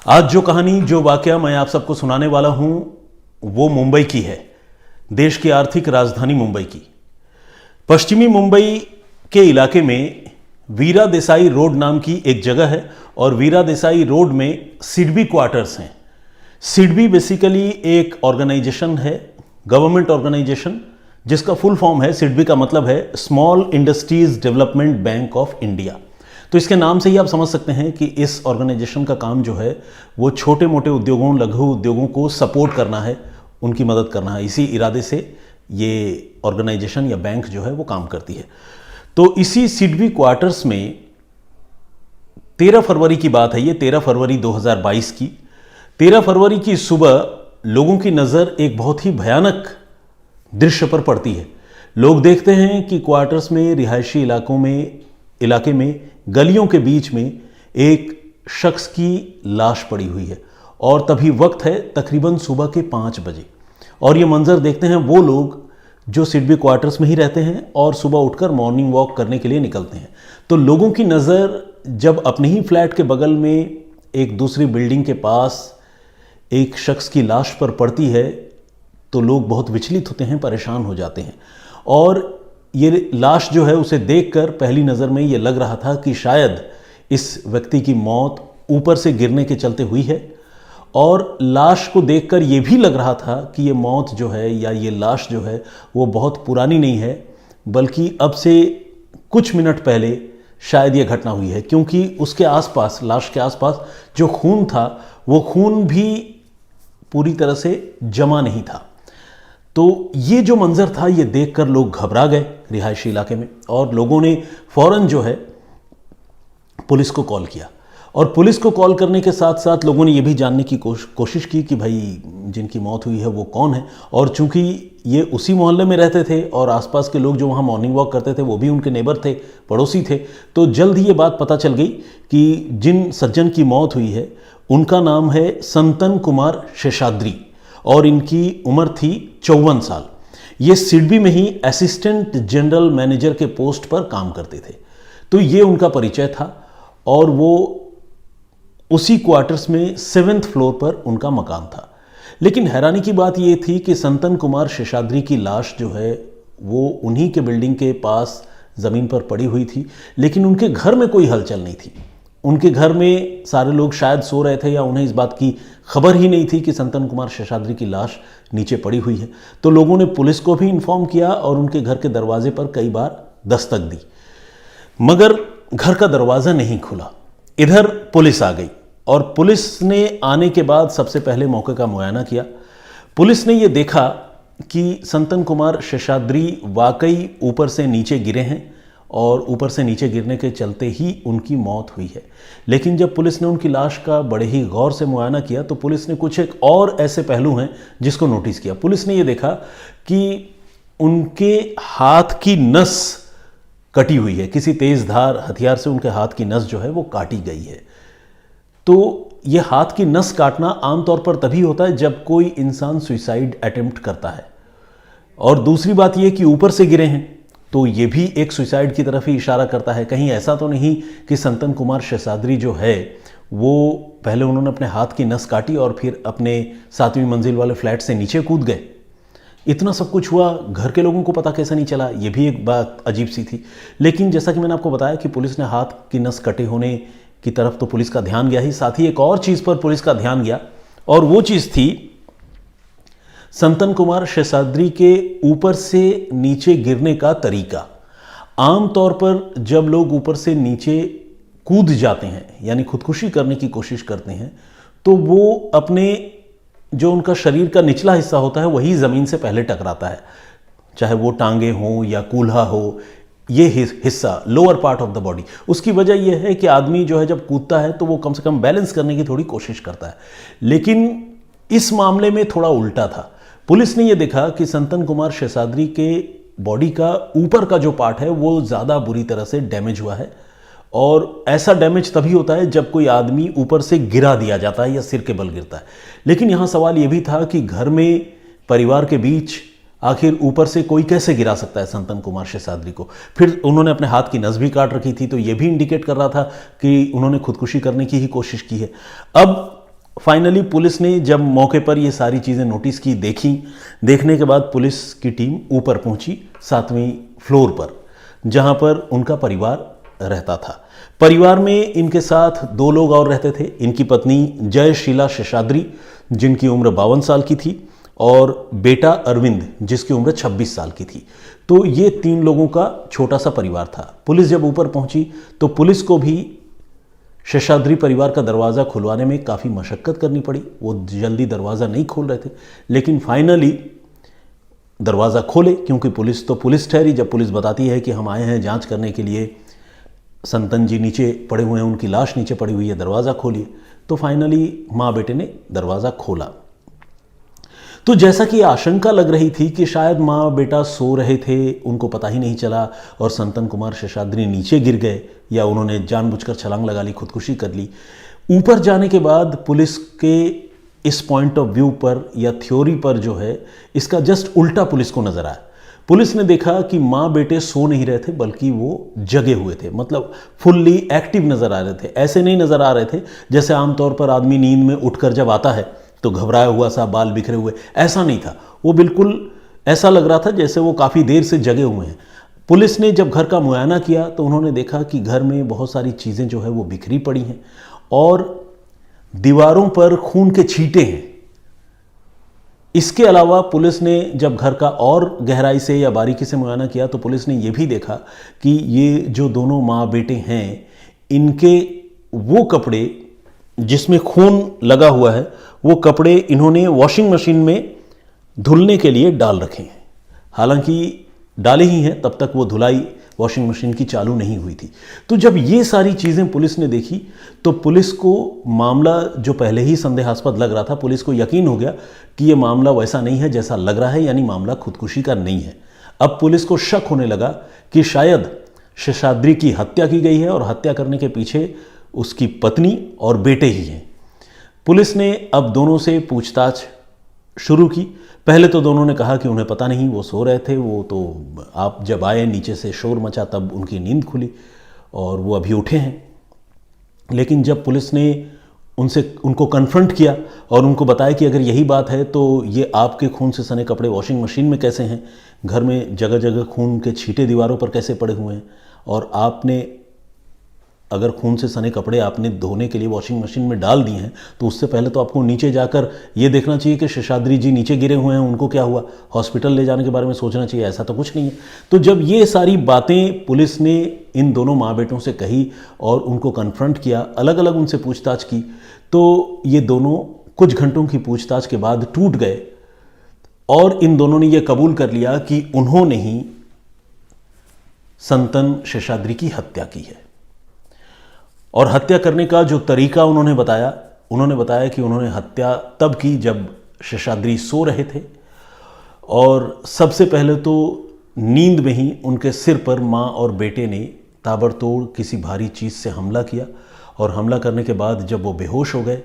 आज जो कहानी, जो वाकया मैं आप सबको सुनाने वाला हूं वो मुंबई की है। देश की आर्थिक राजधानी मुंबई की। पश्चिमी मुंबई के इलाके में वीरा देसाई रोड नाम की एक जगह है और वीरा देसाई रोड में सिडबी क्वार्टर्स हैं। सिडबी बेसिकली एक ऑर्गेनाइजेशन है, गवर्नमेंट ऑर्गेनाइजेशन, जिसका फुल फॉर्म है, सिडबी का मतलब है small industries development bank of India. तो इसके नाम से ही आप समझ सकते हैं कि इस ऑर्गेनाइजेशन का काम जो है वो छोटे मोटे उद्योगों, लघु उद्योगों को सपोर्ट करना है, उनकी मदद करना है। इसी इरादे से ये ऑर्गेनाइजेशन या बैंक जो है वो काम करती है। तो इसी सिडबी क्वार्टर्स में 13 फरवरी की बात है, ये 13 फरवरी 2022 की। 13 फरवरी की सुबह लोगों की नज़र एक बहुत ही भयानक दृश्य पर पड़ती है। लोग देखते हैं कि क्वार्टर्स में, रिहायशी इलाके में गलियों के बीच में एक शख्स की लाश पड़ी हुई है और तभी वक्त है तकरीबन सुबह के 5 बजे। और ये मंजर देखते हैं वो लोग जो सिडबी क्वार्टर्स में ही रहते हैं और सुबह उठकर मॉर्निंग वॉक करने के लिए निकलते हैं। तो लोगों की नज़र जब अपने ही फ्लैट के बगल में एक दूसरी बिल्डिंग के पास एक शख्स की लाश पर पड़ती है तो लोग बहुत विचलित होते हैं, परेशान हो जाते हैं। और ये लाश जो है उसे देखकर पहली नज़र में ये लग रहा था कि शायद इस व्यक्ति की मौत ऊपर से गिरने के चलते हुई है। और लाश को देखकर ये भी लग रहा था कि ये मौत जो है या ये लाश जो है वो बहुत पुरानी नहीं है, बल्कि अब से कुछ मिनट पहले शायद ये घटना हुई है, क्योंकि उसके आसपास, लाश के आसपास जो खून था वो खून भी पूरी तरह से जमा नहीं था। तो ये जो मंजर था ये देखकर लोग घबरा गए रिहायशी इलाके में और लोगों ने फौरन जो है पुलिस को कॉल किया। और पुलिस को कॉल करने के साथ साथ लोगों ने ये भी जानने की कोशिश की कि भाई जिनकी मौत हुई है वो कौन है। और चूंकि ये उसी मोहल्ले में रहते थे और आसपास के लोग जो वहाँ मॉर्निंग वॉक करते थे वो भी उनके नेबर थे, पड़ोसी थे, तो जल्द ही ये बात पता चल गई कि जिन सज्जन की मौत हुई है उनका नाम है संतन कुमार शेषाद्री और इनकी उम्र थी 54 साल। ये सिडबी में ही असिस्टेंट जनरल मैनेजर के पोस्ट पर काम करते थे। तो ये उनका परिचय था और वो उसी क्वार्टर्स में 7th फ्लोर पर उनका मकान था। लेकिन हैरानी की बात ये थी कि संतन कुमार शेषाद्री की लाश जो है वो उन्हीं के बिल्डिंग के पास ज़मीन पर पड़ी हुई थी, लेकिन उनके घर में कोई हलचल नहीं थी। उनके घर में सारे लोग शायद सो रहे थे या उन्हें इस बात की खबर ही नहीं थी कि संतन कुमार शेषाद्री की लाश नीचे पड़ी हुई है। तो लोगों ने पुलिस को भी इन्फॉर्म किया और उनके घर के दरवाजे पर कई बार दस्तक दी, मगर घर का दरवाज़ा नहीं खुला। इधर पुलिस आ गई और पुलिस ने आने के बाद सबसे पहले मौके का मुआयना किया। पुलिस ने ये देखा कि संतन कुमार शेषाद्री वाकई ऊपर से नीचे गिरे हैं और ऊपर से नीचे गिरने के चलते ही उनकी मौत हुई है। लेकिन जब पुलिस ने उनकी लाश का बड़े ही गौर से मुआयना किया तो पुलिस ने कुछ एक और ऐसे पहलू हैं जिसको नोटिस किया। पुलिस ने ये देखा कि उनके हाथ की नस कटी हुई है, किसी तेज़धार हथियार से उनके हाथ की नस जो है वो काटी गई है। तो ये हाथ की नस काटना आमतौर पर तभी होता है जब कोई इंसान सुसाइड अटेम्प्ट करता है। और दूसरी बात ये कि ऊपर से गिरे हैं तो ये भी एक सुसाइड की तरफ ही इशारा करता है। कहीं ऐसा तो नहीं कि संतन कुमार शेषाद्री जो है वो पहले उन्होंने अपने हाथ की नस काटी और फिर अपने 7वीं मंजिल वाले फ्लैट से नीचे कूद गए। इतना सब कुछ हुआ, घर के लोगों को पता कैसे नहीं चला, ये भी एक बात अजीब सी थी। लेकिन जैसा कि मैंने आपको बताया कि पुलिस ने हाथ की नस कटे होने की तरफ तो पुलिस का ध्यान गया ही, साथ ही एक और चीज़ पर पुलिस का ध्यान गया और वो चीज़ थी संतन कुमार शेषाद्री के ऊपर से नीचे गिरने का तरीका। आमतौर पर जब लोग ऊपर से नीचे कूद जाते हैं यानी खुदकुशी करने की कोशिश करते हैं तो वो अपने जो उनका शरीर का निचला हिस्सा होता है वही ज़मीन से पहले टकराता है, चाहे वो टांगे हों या कूल्हा हो, ये हिस्सा lower part of the body. उसकी वजह यह है कि आदमी जो है जब कूदता है तो वो कम से कम बैलेंस करने की थोड़ी कोशिश करता है। लेकिन इस मामले में थोड़ा उल्टा था। पुलिस ने यह देखा कि संतन कुमार शेषाद्री के बॉडी का ऊपर का जो पार्ट है वो ज़्यादा बुरी तरह से डैमेज हुआ है। और ऐसा डैमेज तभी होता है जब कोई आदमी ऊपर से गिरा दिया जाता है या सिर के बल गिरता है। लेकिन यहाँ सवाल ये भी था कि घर में परिवार के बीच आखिर ऊपर से कोई कैसे गिरा सकता है संतन कुमार शेषाद्री को। फिर उन्होंने अपने हाथ की नस भी काट रखी थी तो ये भी इंडिकेट कर रहा था कि उन्होंने खुदकुशी करने की ही कोशिश की है। अब फाइनली पुलिस ने जब मौके पर ये सारी चीज़ें नोटिस की, देखने के बाद पुलिस की टीम ऊपर पहुंची 7वीं फ्लोर पर, जहां पर उनका परिवार रहता था। परिवार में इनके साथ 2 लोग और रहते थे, इनकी पत्नी जयशीला शेषाद्री जिनकी उम्र 52 साल की थी और बेटा अरविंद जिसकी उम्र 26 साल की थी। तो ये 3 लोगों का छोटा सा परिवार था। पुलिस जब ऊपर पहुंची तो पुलिस को भी शेषाद्री परिवार का दरवाज़ा खुलवाने में काफ़ी मशक्क़त करनी पड़ी। वो जल्दी दरवाज़ा नहीं खोल रहे थे, लेकिन फाइनली दरवाज़ा खोले, क्योंकि पुलिस तो पुलिस ठहरी। जब पुलिस बताती है कि हम आए हैं जांच करने के लिए, संतन जी नीचे पड़े हुए हैं, उनकी लाश नीचे पड़ी हुई है, दरवाज़ा खोलिए, तो फाइनली माँ बेटे ने दरवाज़ा खोला। तो जैसा कि आशंका लग रही थी कि शायद माँ बेटा सो रहे थे, उनको पता ही नहीं चला और संतन कुमार शेषाद्री नीचे गिर गए, या उन्होंने जानबूझकर छलांग लगा ली, खुदकुशी कर ली। ऊपर जाने के बाद पुलिस के इस पॉइंट ऑफ व्यू पर या थ्योरी पर जो है, इसका जस्ट उल्टा पुलिस को नजर आया। पुलिस ने देखा कि माँ बेटे सो नहीं रहे थे, बल्कि वो जगे हुए थे, मतलब फुल्ली एक्टिव नजर आ रहे थे। ऐसे नहीं नजर आ रहे थे जैसे आमतौर पर आदमी नींद में उठकर जब आता है तो घबराया हुआ सा, बाल बिखरे हुए, ऐसा नहीं था। वो बिल्कुल ऐसा लग रहा था जैसे वो काफ़ी देर से जगे हुए हैं। पुलिस ने जब घर का मुआयना किया तो उन्होंने देखा कि घर में बहुत सारी चीज़ें जो है वो बिखरी पड़ी हैं और दीवारों पर खून के छींटे हैं। इसके अलावा पुलिस ने जब घर का और गहराई से या बारीकी से मुआयना किया तो पुलिस ने यह भी देखा कि ये जो दोनों माँ बेटे हैं, इनके वो कपड़े जिसमें खून लगा हुआ है, वो कपड़े इन्होंने वॉशिंग मशीन में धुलने के लिए डाल रखे हैं। हालांकि डाले ही हैं, तब तक वो धुलाई वॉशिंग मशीन की चालू नहीं हुई थी। तो जब ये सारी चीज़ें पुलिस ने देखी तो पुलिस को मामला जो पहले ही संदेहास्पद लग रहा था, पुलिस को यकीन हो गया कि ये मामला वैसा नहीं है जैसा लग रहा है, यानी मामला खुदकुशी का नहीं है। अब पुलिस को शक होने लगा कि शायद शेषाद्री की हत्या की गई है और हत्या करने के पीछे उसकी पत्नी और बेटे ही हैं। पुलिस ने अब दोनों से पूछताछ शुरू की। पहले तो दोनों ने कहा कि उन्हें पता नहीं, वो सो रहे थे, वो तो आप जब आए नीचे से शोर मचा तब उनकी नींद खुली और वो अभी उठे हैं। लेकिन जब पुलिस ने उनको कन्फ्रंट किया और उनको बताया कि अगर यही बात है तो ये आपके खून से सने कपड़े वॉशिंग मशीन में कैसे हैं, घर में जगह जगह खून के छींटे दीवारों पर कैसे पड़े हुए हैं, और आपने अगर खून से सने कपड़े आपने धोने के लिए वॉशिंग मशीन में डाल दिए हैं तो उससे पहले तो आपको नीचे जाकर ये देखना चाहिए कि शेषाद्री जी नीचे गिरे हुए हैं, उनको क्या हुआ, हॉस्पिटल ले जाने के बारे में सोचना चाहिए। ऐसा तो कुछ नहीं है। तो जब ये सारी बातें पुलिस ने इन दोनों माँ बेटों से कही और उनको कन्फ्रंट किया, अलग अलग उनसे पूछताछ की, तो ये दोनों कुछ घंटों की पूछताछ के बाद टूट गए और इन दोनों ने यह कबूल कर लिया कि उन्होंने ही संतन शेषाद्री की हत्या की है। और हत्या करने का जो तरीका उन्होंने बताया कि उन्होंने हत्या तब की जब शेषाद्री सो रहे थे और सबसे पहले तो नींद में ही उनके सिर पर माँ और बेटे ने ताबड़तोड़ किसी भारी चीज़ से हमला किया और हमला करने के बाद जब वो बेहोश हो गए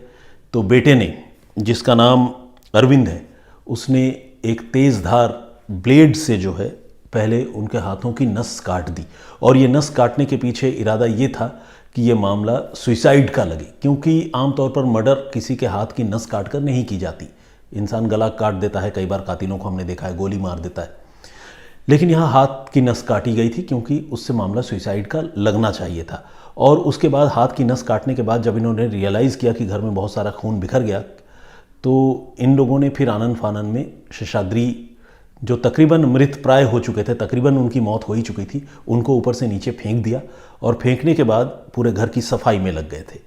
तो बेटे ने, जिसका नाम अरविंद है, उसने एक तेज़ धार ब्लेड से जो है पहले उनके हाथों की नस काट दी। और ये नस काटने के पीछे इरादा ये था कि ये मामला सुसाइड का लगे, क्योंकि आमतौर पर मर्डर किसी के हाथ की नस काट कर नहीं की जाती। इंसान गला काट देता है, कई बार कातिलों को हमने देखा है, गोली मार देता है, लेकिन यहाँ हाथ की नस काटी गई थी क्योंकि उससे मामला सुसाइड का लगना चाहिए था। और उसके बाद हाथ की नस काटने के बाद जब इन्होंने रियलाइज़ किया कि घर में बहुत सारा खून बिखर गया तो इन लोगों ने फिर आनन फानन में शेषाद्री, जो तकरीबन मृत प्राय हो चुके थे, तकरीबन उनकी मौत हो ही चुकी थी, उनको ऊपर से नीचे फेंक दिया और फेंकने के बाद पूरे घर की सफाई में लग गए थे।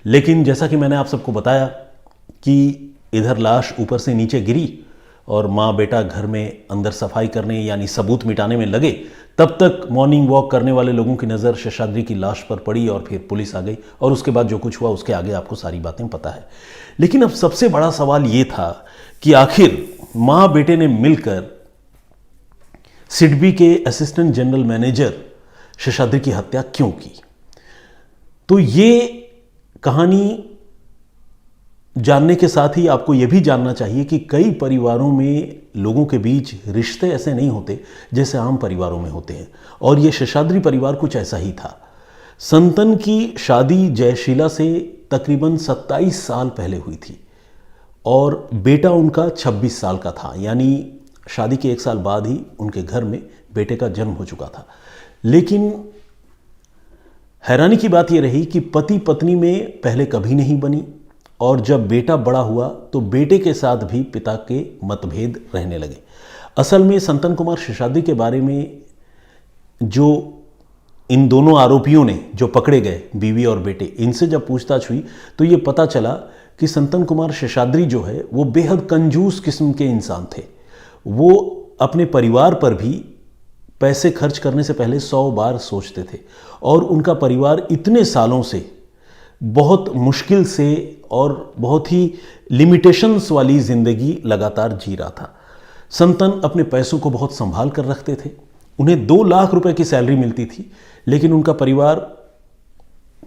लेकिन जैसा कि मैंने आप सबको बताया कि इधर लाश ऊपर से नीचे गिरी और माँ बेटा घर में अंदर सफाई करने यानी सबूत मिटाने में लगे, तब तक मॉर्निंग वॉक करने वाले लोगों की नज़र शेषाद्री की लाश पर पड़ी और फिर पुलिस आ गई और उसके बाद जो कुछ हुआ उसके आगे आपको सारी बातें पता है। लेकिन अब सबसे बड़ा सवाल ये था कि आखिर माँ बेटे ने मिलकर सिडबी के असिस्टेंट जनरल मैनेजर शेषाद्री की हत्या क्यों की। तो ये कहानी जानने के साथ ही आपको यह भी जानना चाहिए कि कई परिवारों में लोगों के बीच रिश्ते ऐसे नहीं होते जैसे आम परिवारों में होते हैं, और ये शेषाद्री परिवार कुछ ऐसा ही था। संतन की शादी जयशीला से तकरीबन 27 साल पहले हुई थी और बेटा उनका 26 साल का था, यानी शादी के 1 साल बाद ही उनके घर में बेटे का जन्म हो चुका था। लेकिन हैरानी की बात यह रही कि पति पत्नी में पहले कभी नहीं बनी और जब बेटा बड़ा हुआ तो बेटे के साथ भी पिता के मतभेद रहने लगे। असल में संतन कुमार शेषाद्री के बारे में जो इन दोनों आरोपियों ने जो पकड़े गए, बीवी और बेटे, इनसे जब पूछताछ हुई तो ये पता चला कि संतन कुमार शेषाद्री जो है वो बेहद कंजूस किस्म के इंसान थे। वो अपने परिवार पर भी पैसे खर्च करने से पहले 100 बार सोचते थे और उनका परिवार इतने सालों से बहुत मुश्किल से और बहुत ही लिमिटेशंस वाली ज़िंदगी लगातार जी रहा था। संतन अपने पैसों को बहुत संभाल कर रखते थे। उन्हें 2 लाख रुपए की सैलरी मिलती थी, लेकिन उनका परिवार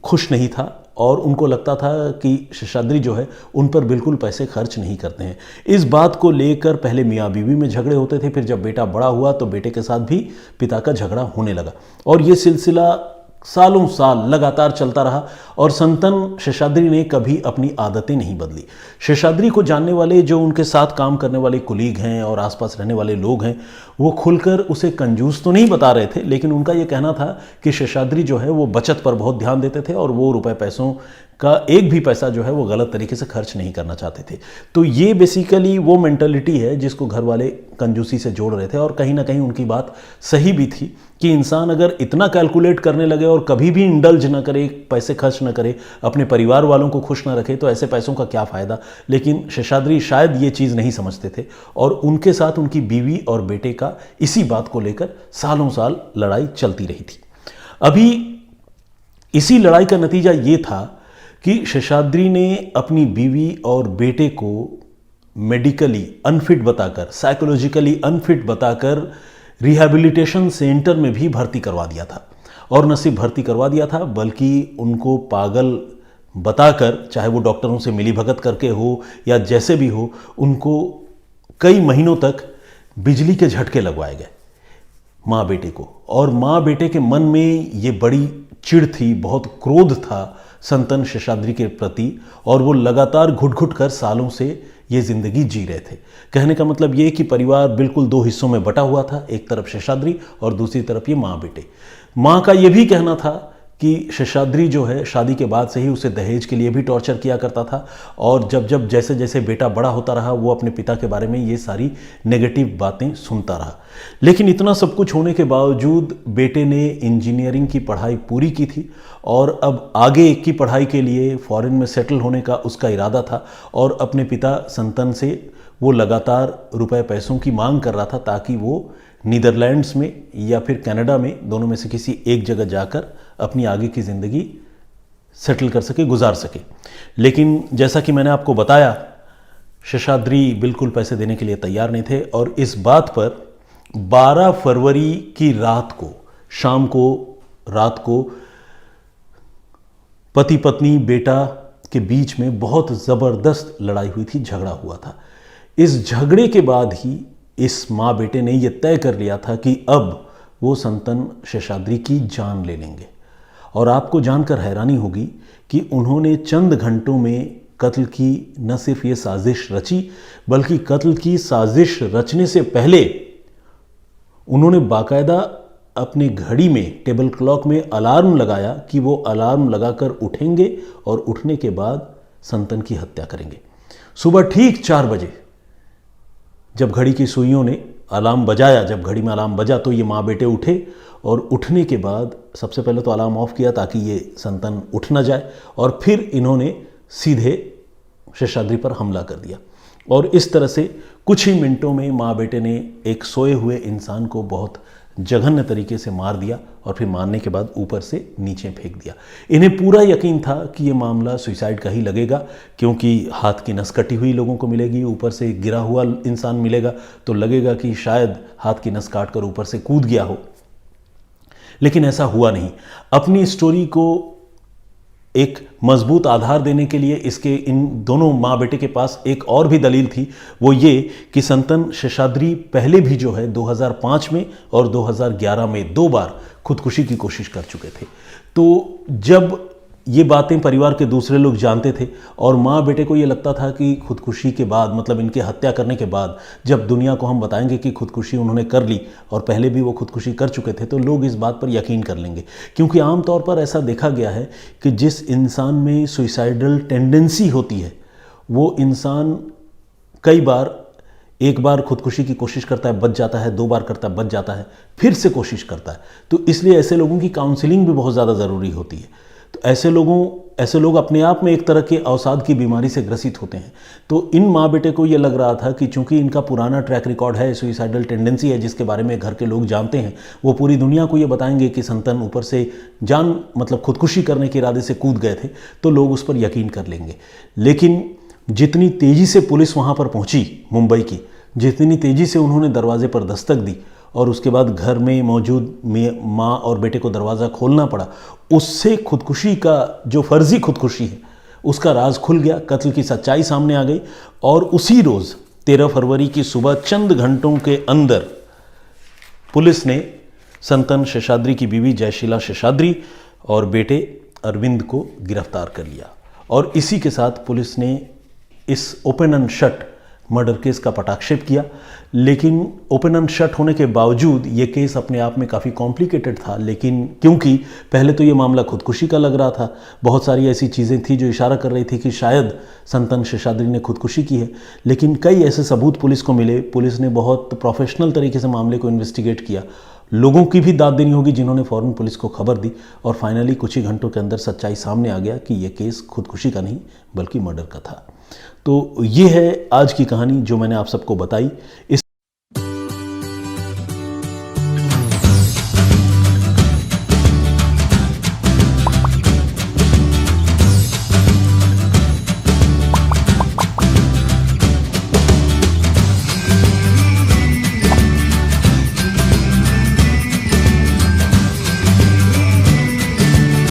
खुश नहीं था और उनको लगता था कि शेषाद्री जो है उन पर बिल्कुल पैसे खर्च नहीं करते हैं। इस बात को लेकर पहले मियाँ बीवी में झगड़े होते थे, फिर जब बेटा बड़ा हुआ तो बेटे के साथ भी पिता का झगड़ा होने लगा और ये सिलसिला सालों साल लगातार चलता रहा और संतन शेषाद्री ने कभी अपनी आदतें नहीं बदली। शेषाद्री को जानने वाले जो उनके साथ काम करने वाले कुलीग हैं और आसपास रहने वाले लोग हैं वो खुलकर उसे कंजूस तो नहीं बता रहे थे, लेकिन उनका ये कहना था कि शेषाद्री जो है वो बचत पर बहुत ध्यान देते थे और वो रुपए पैसों का एक भी पैसा जो है वो गलत तरीके से खर्च नहीं करना चाहते थे। तो ये बेसिकली वो मेंटालिटी है जिसको घर वाले कंजूसी से जोड़ रहे थे और कहीं ना कहीं उनकी बात सही भी थी कि इंसान अगर इतना कैलकुलेट करने लगे और कभी भी इंडल्ज ना करे, पैसे खर्च ना करे, अपने परिवार वालों को खुश ना रखे तो ऐसे पैसों का क्या फ़ायदा। लेकिन शेषाद्री शायद ये चीज़ नहीं समझते थे और उनके साथ उनकी बीवी और बेटे का इसी बात को लेकर सालों साल लड़ाई चलती रही थी। अभी इसी लड़ाई का नतीजा ये था कि शेषाद्री ने अपनी बीवी और बेटे को मेडिकली अनफिट बताकर, साइकोलॉजिकली अनफिट बताकर रिहैबिलिटेशन सेंटर में भी भर्ती करवा दिया था और न सिर्फ भर्ती करवा दिया था बल्कि उनको पागल बताकर, चाहे वो डॉक्टरों से मिलीभगत करके हो या जैसे भी हो, उनको कई महीनों तक बिजली के झटके लगवाए गए माँ बेटे को। और माँ बेटे के मन में ये बड़ी चिढ़ थी, बहुत क्रोध था संतन शेषाद्री के प्रति और वो लगातार घुट घुट कर सालों से ये ज़िंदगी जी रहे थे। कहने का मतलब ये कि परिवार बिल्कुल 2 हिस्सों में बटा हुआ था, एक तरफ शेषाद्री और दूसरी तरफ ये माँ बेटे। माँ का ये भी कहना था कि शेषाद्री जो है शादी के बाद से ही उसे दहेज के लिए भी टॉर्चर किया करता था और जब जैसे जैसे बेटा बड़ा होता रहा वो अपने पिता के बारे में ये सारी नेगेटिव बातें सुनता रहा। लेकिन इतना सब कुछ होने के बावजूद बेटे ने इंजीनियरिंग की पढ़ाई पूरी की थी और अब आगे की पढ़ाई के लिए फॉरेन में सेटल होने का उसका इरादा था और अपने पिता संतन से वो लगातार रुपए पैसों की मांग कर रहा था ताकि वो नीदरलैंड्स में या फिर कनाडा में, दोनों में से किसी एक जगह जाकर अपनी आगे की ज़िंदगी सेटल कर सके, गुजार सके। लेकिन जैसा कि मैंने आपको बताया, शेषाद्री बिल्कुल पैसे देने के लिए तैयार नहीं थे और इस बात पर 12 फरवरी की रात को, शाम को, रात को पति पत्नी बेटा के बीच में बहुत ज़बरदस्त लड़ाई हुई थी, झगड़ा हुआ था। इस झगड़े के बाद ही इस माँ बेटे ने यह तय कर लिया था कि अब वो संतन शेषाद्री की जान ले लेंगे। और आपको जानकर हैरानी होगी कि उन्होंने चंद घंटों में कत्ल की न सिर्फ ये साजिश रची बल्कि कत्ल की साजिश रचने से पहले उन्होंने बाकायदा अपनी घड़ी में, टेबल क्लॉक में अलार्म लगाया कि वो अलार्म लगाकर उठेंगे और उठने के बाद संतन की हत्या करेंगे। सुबह ठीक 4 बजे जब घड़ी की सुइयों ने अलार्म बजाया, जब घड़ी में अलार्म बजा तो ये माँ बेटे उठे और उठने के बाद सबसे पहले तो अलार्म ऑफ किया ताकि ये संतन उठ ना जाए और फिर इन्होंने सीधे शेषाद्री पर हमला कर दिया और इस तरह से कुछ ही मिनटों में माँ बेटे ने एक सोए हुए इंसान को बहुत जघन्य तरीके से मार दिया और फिर मारने के बाद ऊपर से नीचे फेंक दिया। इन्हें पूरा यकीन था कि ये मामला सुसाइड का ही लगेगा क्योंकि हाथ की नस कटी हुई लोगों को मिलेगी, ऊपर से गिरा हुआ इंसान मिलेगा तो लगेगा कि शायद हाथ की नस काट कर ऊपर से कूद गया हो। लेकिन ऐसा हुआ नहीं। अपनी स्टोरी को एक मजबूत आधार देने के लिए इसके इन दोनों माँ बेटे के पास एक और भी दलील थी, वो ये कि संतन शेषाद्री पहले भी जो है 2005 में और 2011 में 2 बार खुदकुशी की कोशिश कर चुके थे। तो जब ये बातें परिवार के दूसरे लोग जानते थे और माँ बेटे को ये लगता था कि खुदकुशी के बाद, मतलब इनके हत्या करने के बाद, जब दुनिया को हम बताएंगे कि खुदकुशी उन्होंने कर ली और पहले भी वो खुदकुशी कर चुके थे, तो लोग इस बात पर यकीन कर लेंगे। क्योंकि आमतौर पर ऐसा देखा गया है कि जिस इंसान में सुइसाइडल टेंडेंसी होती है वो इंसान कई बार, एक बार खुदकुशी की कोशिश करता है, बच जाता है, 2 बार करता है, बच जाता है, फिर से कोशिश करता है। तो इसलिए ऐसे लोगों की काउंसलिंग भी बहुत ज़्यादा ज़रूरी होती है। तो ऐसे लोग अपने आप में एक तरह के अवसाद की बीमारी से ग्रसित होते हैं। तो इन माँ बेटे को ये लग रहा था कि चूंकि इनका पुराना ट्रैक रिकॉर्ड है, सुइसाइडल टेंडेंसी है, जिसके बारे में घर के लोग जानते हैं, वो पूरी दुनिया को ये बताएंगे कि संतन ऊपर से मतलब खुदकुशी करने के इरादे से कूद गए थे, तो लोग उस पर यकीन कर लेंगे। लेकिन जितनी तेज़ी से पुलिस वहाँ पर पहुँची मुंबई की, जितनी तेज़ी से उन्होंने दरवाजे पर दस्तक दी और उसके बाद घर में मौजूद माँ और बेटे को दरवाज़ा खोलना पड़ा, उससे खुदकुशी का जो फर्जी खुदकुशी है उसका राज खुल गया, कत्ल की सच्चाई सामने आ गई। और उसी रोज़ 13 फरवरी की सुबह चंद घंटों के अंदर पुलिस ने संतन शेषाद्री की बीवी जयशीला शेषाद्री और बेटे अरविंद को गिरफ्तार कर लिया। और इसी के साथ पुलिस ने इस open and shut murder case का पटाक्षेप किया। लेकिन ओपन एंड शट होने के बावजूद ये केस अपने आप में काफ़ी कॉम्प्लिकेटेड था। लेकिन क्योंकि पहले तो ये मामला खुदकुशी का लग रहा था, बहुत सारी ऐसी चीज़ें थी जो इशारा कर रही थी कि शायद संतन शेषाद्री ने खुदकुशी की है, लेकिन कई ऐसे सबूत पुलिस को मिले। पुलिस ने बहुत प्रोफेशनल तरीके से मामले को इन्वेस्टिगेट किया। लोगों की भी दाद देनी होगी जिन्होंने फ़ौरन पुलिस को खबर दी, और फाइनली कुछ ही घंटों के अंदर सच्चाई सामने आ गया कि यह केस खुदकुशी का नहीं बल्कि मर्डर का था। तो ये है आज की कहानी जो मैंने आप सबको बताई। इस